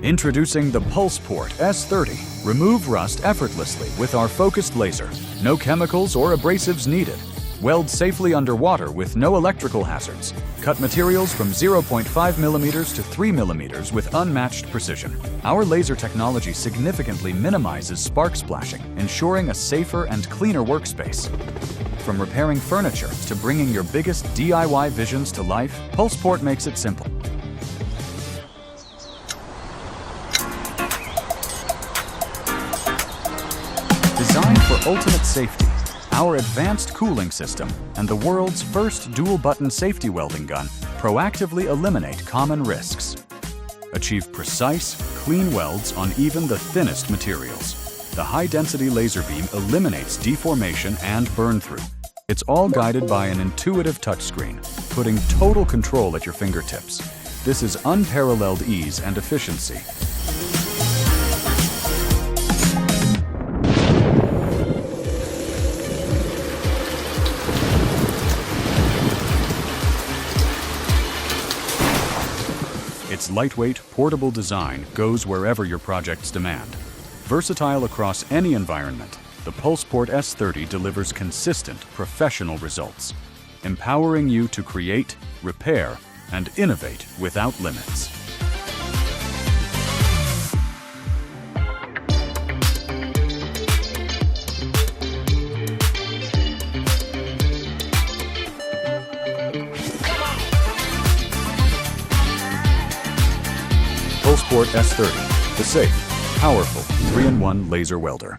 Introducing the PulsePort S30. Remove rust effortlessly with our focused laser. No chemicals or abrasives needed. Weld safely underwater with no electrical hazards. Cut materials from 0.5 millimeters to 3 millimeters with unmatched precision. Our laser technology significantly minimizes spark splashing, ensuring a safer and cleaner workspace. From repairing furniture to bringing your biggest DIY visions to life, PulsePort makes it simple. Designed for ultimate safety, our advanced cooling system and the world's first dual-button safety welding gun proactively eliminate common risks. Achieve precise, clean welds on even the thinnest materials. The high-density laser beam eliminates deformation and burn-through. It's all guided by an intuitive touchscreen, putting total control at your fingertips. This is unparalleled ease and efficiency. Its lightweight, portable design goes wherever your projects demand. Versatile across any environment, the PulsePort S30 delivers consistent, professional results, empowering you to create, repair, and innovate without limits. PulsePort S30, the safe, powerful 3-in-1 laser welder.